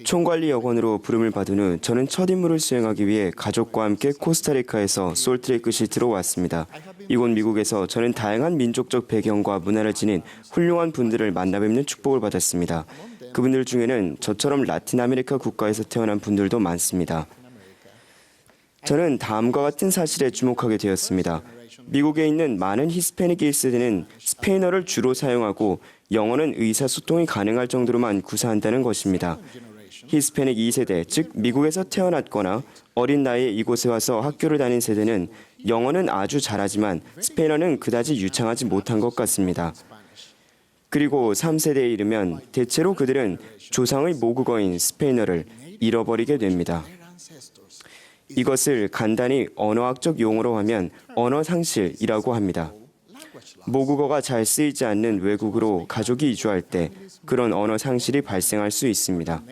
총관리 여건으로 부름을 받은 후 저는 첫 임무를 수행하기 위해 가족과 함께 코스타리카에서 솔트레이크 시티로 왔습니다. 이곳 미국에서 저는 다양한 민족적 배경과 문화를 지닌 훌륭한 분들을 만나 뵙는 축복을 받았습니다. 그분들 중에는 저처럼 라틴 아메리카 국가에서 태어난 분들도 많습니다. 저는 다음과 같은 사실에 주목하게 되었습니다. 미국에 있는 많은 히스패닉 1세대는 스페인어를 주로 사용하고 영어는 의사소통이 가능할 정도로만 구사한다는 것입니다. 히스패닉 2세대, 즉 미국에서 태어났거나 어린 나이에 이곳에 와서 학교를 다닌 세대는 영어는 아주 잘하지만 스페인어는 그다지 유창하지 못한 것 같습니다. 그리고 3세대에 이르면 대체로 그들은 조상의 모국어인 스페인어를 잃어버리게 됩니다. 이것을 간단히 언어학적 용어로 하면 언어상실이라고 합니다. 모국어가 잘 쓰이지 않는 외국으로 가족이 이주할 때 그런 언어상실이 발생할 수 있습니다.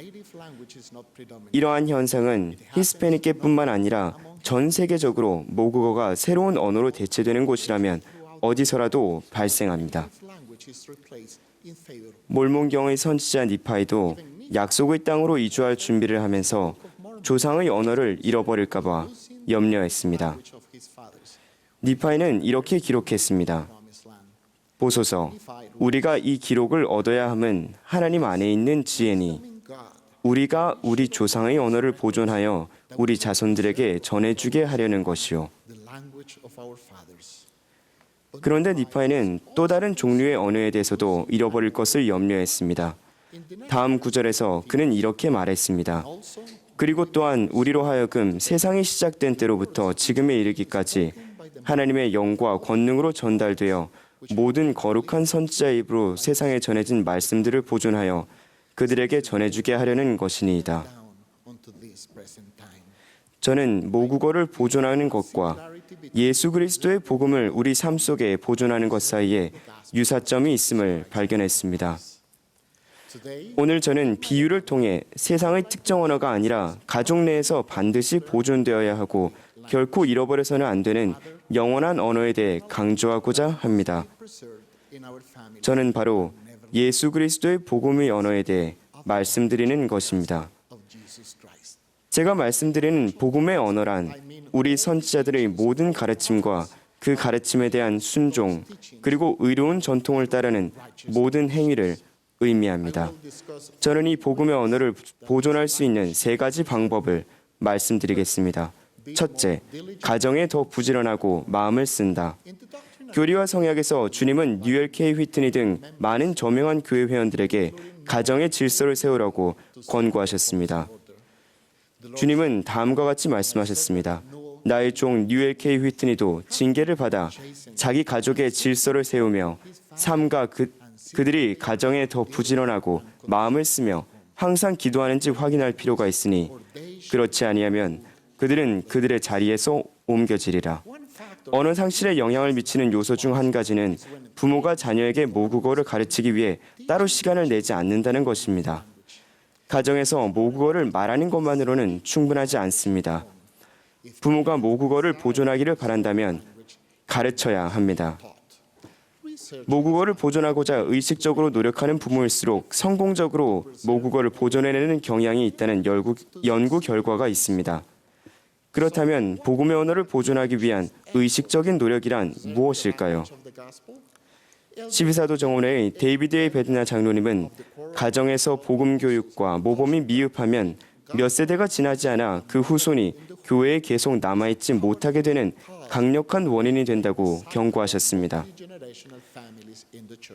이러한 현상은 히스패닉계뿐만 아니라 전 세계적으로 모국어가 새로운 언어로 대체되는 곳이라면 어디서라도 발생합니다. 몰몬경의 선지자 니파이도 약속의 땅으로 이주할 준비를 하면서 조상의 언어를 잃어버릴까 봐 염려했습니다. 니파이는 이렇게 기록했습니다. 보소서, 우리가 이 기록을 얻어야 함은 하나님 안에 있는 지혜니 우리가 우리 조상의 언어를 보존하여 우리 자손들에게 전해주게 하려는 것이요. 그런데 니파이는 또 다른 종류의 언어에 대해서도 잃어버릴 것을 염려했습니다. 다음 구절에서 그는 이렇게 말했습니다. 그리고 또한 우리로 하여금 세상이 시작된 때로부터 지금에 이르기까지 하나님의 영과 권능으로 전달되어 모든 거룩한 선지자의 입으로 세상에 전해진 말씀들을 보존하여 그들에게 전해주게 하려는 것이니이다. 저는 모국어를 보존하는 것과 예수 그리스도의 복음을 우리 삶 속에 보존하는 것 사이에 유사점이 있음을 발견했습니다. 오늘 저는 비유를 통해 세상의 특정 언어가 아니라 가족 내에서 반드시 보존되어야 하고 결코 잃어버려서는 안 되는 영원한 언어에 대해 강조하고자 합니다. 저는 바로 예수 그리스도의 복음의 언어에 대해 말씀드리는 것입니다. 제가 말씀드리는 복음의 언어란 우리 선지자들의 모든 가르침과 그 가르침에 대한 순종 그리고 의로운 전통을 따르는 모든 행위를 의미합니다. 저는 이 복음의 언어를 보존할 수 있는 세 가지 방법을 말씀드리겠습니다. 첫째, 가정에 더 부지런하고 마음을 쓴다. 교리와 성약에서 주님은 뉴엘 K. 휘트니 등 많은 저명한 교회 회원들에게 가정의 질서를 세우라고 권고하셨습니다. 주님은 다음과 같이 말씀하셨습니다. 나의 종 뉴엘 K. 휘트니도 징계를 받아 자기 가족의 질서를 세우며 삶과 그들이 가정에 더 부지런하고 마음을 쓰며 항상 기도하는지 확인할 필요가 있으니 그렇지 아니하면 그들은 그들의 자리에서 옮겨지리라. 언어 상실에 영향을 미치는 요소 중 한 가지는 부모가 자녀에게 모국어를 가르치기 위해 따로 시간을 내지 않는다는 것입니다. 가정에서 모국어를 말하는 것만으로는 충분하지 않습니다. 부모가 모국어를 보존하기를 바란다면 가르쳐야 합니다. 모국어를 보존하고자 의식적으로 노력하는 부모일수록 성공적으로 모국어를 보존해내는 경향이 있다는 연구 결과가 있습니다. 그렇다면 복음의 언어를 보존하기 위한 의식적인 노력이란 무엇일까요? 12사도 정원회의 데이비드 A. 베드나 장로님은 가정에서 복음 교육과 모범이 미흡하면 몇 세대가 지나지 않아 그 후손이 교회에 계속 남아있지 못하게 되는 강력한 원인이 된다고 경고하셨습니다.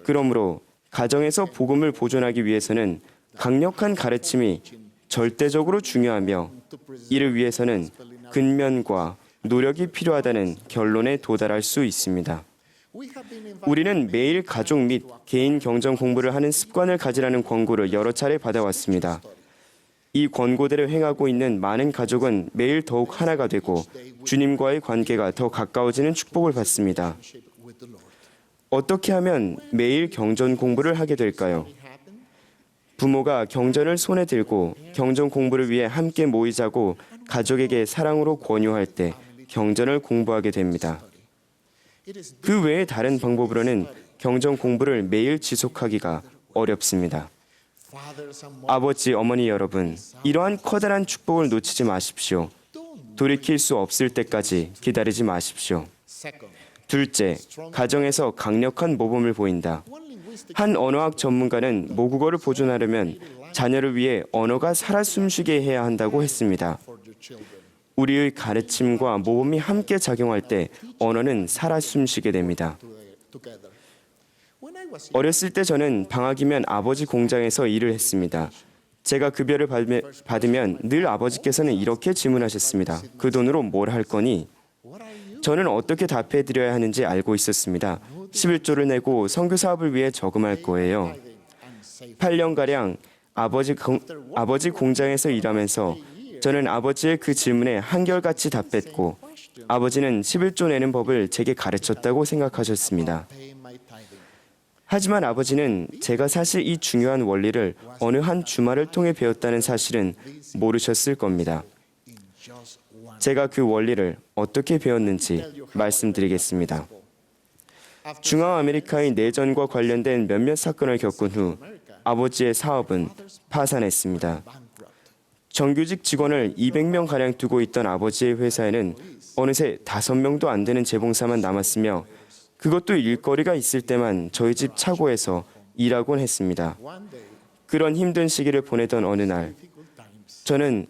그러므로 가정에서 복음을 보존하기 위해서는 강력한 가르침이 절대적으로 중요하며 이를 위해서는 근면과 노력이 필요하다는 결론에 도달할 수 있습니다. 우리는 매일 가족 및 개인 경전 공부를 하는 습관을 가지라는 권고를 여러 차례 받아왔습니다. 이 권고대로 행하고 있는 많은 가족은 매일 더욱 하나가 되고 주님과의 관계가 더 가까워지는 축복을 받습니다. 어떻게 하면 매일 경전 공부를 하게 될까요? 부모가 경전을 손에 들고 경전 공부를 위해 함께 모이자고 가족에게 사랑으로 권유할 때 경전을 공부하게 됩니다. 그 외에 다른 방법으로는 경전 공부를 매일 지속하기가 어렵습니다. 아버지, 어머니 여러분, 이러한 커다란 축복을 놓치지 마십시오. 돌이킬 수 없을 때까지 기다리지 마십시오. 둘째, 가정에서 강력한 모범을 보인다. 한 언어학 전문가는 모국어를 보존하려면 자녀를 위해 언어가 살아 숨쉬게 해야 한다고 했습니다. 우리의 가르침과 모범이 함께 작용할 때 언어는 살아 숨쉬게 됩니다. 어렸을 때 저는 방학이면 아버지 공장에서 일을 했습니다. 제가 급여를 받으면 늘 아버지께서는 이렇게 질문하셨습니다. 그 돈으로 뭘 할 거니? 저는 어떻게 답해드려야 하는지 알고 있었습니다. 11조를 내고 선교 사업을 위해 저금할 거예요. 8년가량 아버지 공장에서 일하면서 저는 아버지의 그 질문에 한결같이 답했고 아버지는 11조 내는 법을 제게 가르쳤다고 생각하셨습니다. 하지만 아버지는 제가 사실 이 중요한 원리를 어느 한 주말을 통해 배웠다는 사실은 모르셨을 겁니다. 제가 그 원리를 어떻게 배웠는지 말씀드리겠습니다. 중앙아메리카의 내전과 관련된 몇몇 사건을 겪은 후 아버지의 사업은 파산했습니다. 정규직 직원을 200명가량 두고 있던 아버지의 회사에는 어느새 5명도 안 되는 재봉사만 남았으며 그것도 일거리가 있을 때만 저희 집 차고에서 일하곤 했습니다. 그런 힘든 시기를 보내던 어느 날 저는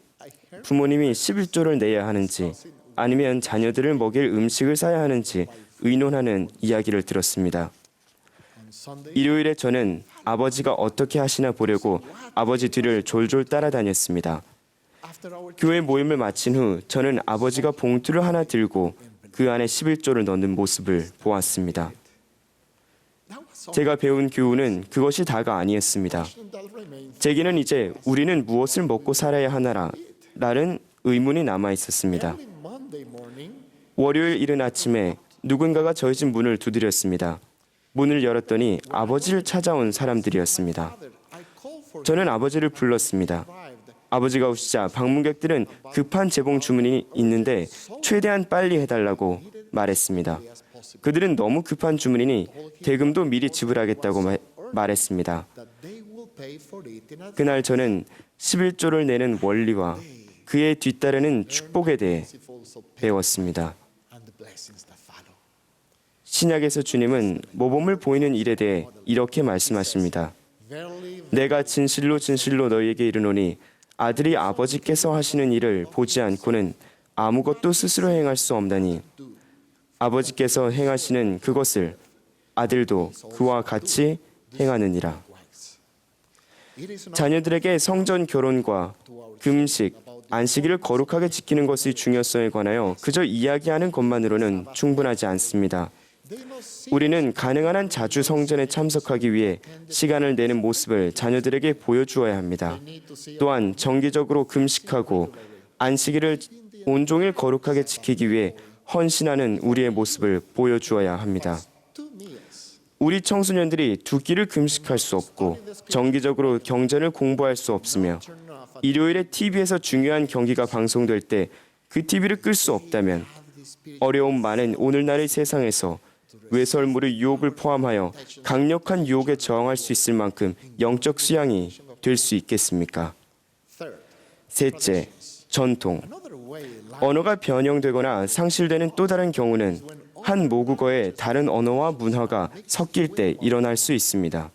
부모님이 11조를 내야 하는지 아니면 자녀들을 먹일 음식을 사야 하는지 의논하는 이야기를 들었습니다. 일요일에 저는 아버지가 어떻게 하시나 보려고 아버지 뒤를 졸졸 따라다녔습니다. 교회 모임을 마친 후 저는 아버지가 봉투를 하나 들고 그 안에 11조를 넣는 모습을 보았습니다. 제가 배운 교훈은 그것이 다가 아니었습니다. 제게는 이제 우리는 무엇을 먹고 살아야 하나라 라는 의문이 남아 있었습니다. 월요일 이른 아침에 누군가가 저희 집 문을 두드렸습니다. 문을 열었더니 아버지를 찾아온 사람들이었습니다. 저는 아버지를 불렀습니다. 아버지가 오시자 방문객들은 급한 재봉 주문이 있는데 최대한 빨리 해달라고 말했습니다. 그들은 너무 급한 주문이니 대금도 미리 지불하겠다고 말했습니다. 그날 저는 11조를 내는 원리와 그에 뒤따르는 축복에 대해 배웠습니다. 신약에서 주님은 모범을 보이는 일에 대해 이렇게 말씀하십니다. 내가 진실로 진실로 너희에게 이르노니 아들이 아버지께서 하시는 일을 보지 않고는 아무것도 스스로 행할 수 없나니 아버지께서 행하시는 그것을 아들도 그와 같이 행하느니라. 자녀들에게 성전 결혼과 금식, 안식일을 거룩하게 지키는 것의 중요성에 관하여 그저 이야기하는 것만으로는 충분하지 않습니다. 우리는 가능한 한 자주 성전에 참석하기 위해 시간을 내는 모습을 자녀들에게 보여주어야 합니다. 또한 정기적으로 금식하고 안식일을 온종일 거룩하게 지키기 위해 헌신하는 우리의 모습을 보여주어야 합니다. 우리 청소년들이 두 끼를 금식할 수 없고 정기적으로 경전을 공부할 수 없으며 일요일에 TV에서 중요한 경기가 방송될 때 그 TV를 끌 수 없다면 어려움 많은 오늘날의 세상에서 외설물의 유혹을 포함하여 강력한 유혹에 저항할 수 있을 만큼 영적 수양이 될 수 있겠습니까? 셋째, 전통. 언어가 변형되거나 상실되는 또 다른 경우는 한 모국어에 다른 언어와 문화가 섞일 때 일어날 수 있습니다.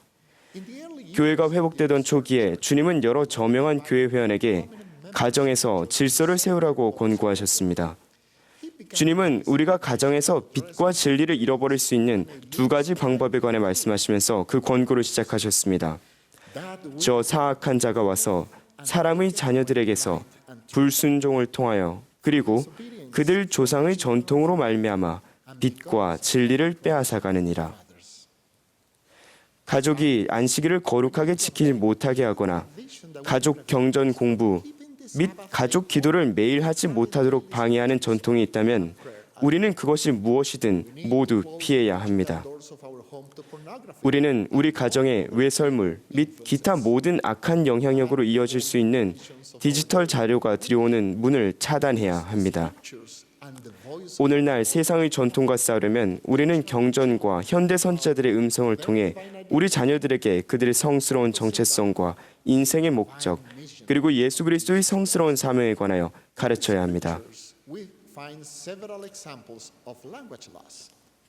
교회가 회복되던 초기에 주님은 여러 저명한 교회 회원에게 가정에서 질서를 세우라고 권고하셨습니다. 주님은 우리가 가정에서 빛과 진리를 잃어버릴 수 있는 두 가지 방법에 관해 말씀하시면서 그 권고를 시작하셨습니다. 저 사악한 자가 와서 사람의 자녀들에게서 불순종을 통하여 그리고 그들 조상의 전통으로 말미암아 빛과 진리를 빼앗아가느니라. 가족이 안식일을 거룩하게 지키지 못하게 하거나 가족 경전 공부 및 가족 기도를 매일 하지 못하도록 방해하는 전통이 있다면 우리는 그것이 무엇이든 모두 피해야 합니다. 우리는 우리 가정의 외설물 및 기타 모든 악한 영향력으로 이어질 수 있는 디지털 자료가 들여오는 문을 차단해야 합니다. 오늘날 세상의 전통과 싸우려면 우리는 경전과 현대 선지자들의 음성을 통해 우리 자녀들에게 그들의 성스러운 정체성과 인생의 목적, 그리고 예수 그리스도의 성스러운 사명에 관하여 가르쳐야 합니다.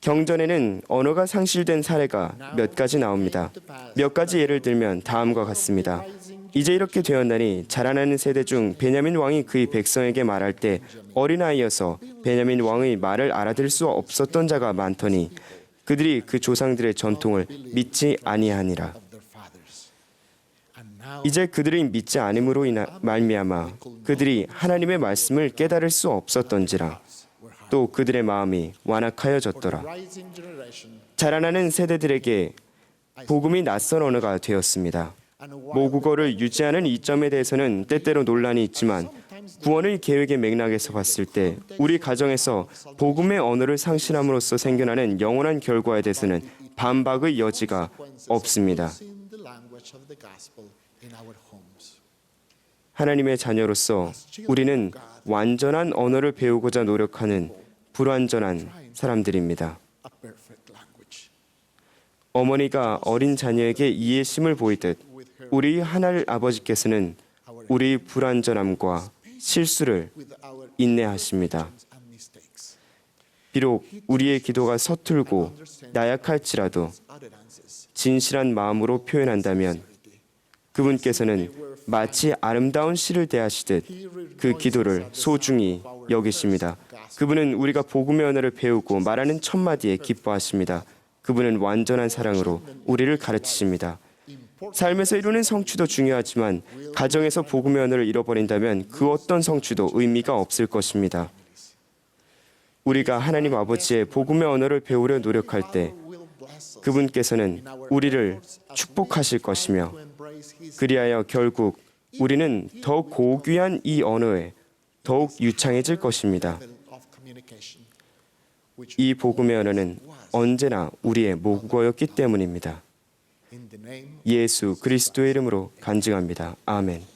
경전에는 언어가 상실된 사례가 몇 가지 나옵니다. 몇 가지 예를 들면 다음과 같습니다. 이제 이렇게 되었나니 자라나는 세대 중 베냐민 왕이 그의 백성에게 말할 때 어린아이여서 베냐민 왕의 말을 알아들을 수 없었던 자가 많더니 그들이 그 조상들의 전통을 믿지 아니하니라. 이제 그들이 믿지 않음으로 말미암아 그들이 하나님의 말씀을 깨달을 수 없었던지라. 또 그들의 마음이 완악하여졌더라. 자라나는 세대들에게 복음이 낯선 언어가 되었습니다. 모국어를 유지하는 이 점에 대해서는 때때로 논란이 있지만 구원의 계획의 맥락에서 봤을 때 우리 가정에서 복음의 언어를 상실함으로써 생겨나는 영원한 결과에 대해서는 반박의 여지가 없습니다. 하나님의 자녀로서 우리는 완전한 언어를 배우고자 노력하는 불완전한 사람들입니다. 어머니가 어린 자녀에게 이해심을 보이듯 우리 하늘 아버지께서는 우리의 불완전함과 실수를 인내하십니다. 비록 우리의 기도가 서툴고 나약할지라도 진실한 마음으로 표현한다면 그분께서는 마치 아름다운 시를 대하시듯 그 기도를 소중히 여기십니다. 그분은 우리가 복음의 언어를 배우고 말하는 첫마디에 기뻐하십니다. 그분은 완전한 사랑으로 우리를 가르치십니다. 삶에서 이루는 성취도 중요하지만 가정에서 복음의 언어를 잃어버린다면 그 어떤 성취도 의미가 없을 것입니다. 우리가 하나님 아버지의 복음의 언어를 배우려 노력할 때 그분께서는 우리를 축복하실 것이며 그리하여 결국 우리는 더 고귀한 이 언어에 더욱 유창해질 것입니다. 이 복음의 언어는 언제나 우리의 모국어였기 때문입니다. 예수 그리스도의 이름으로 간증합니다. 아멘.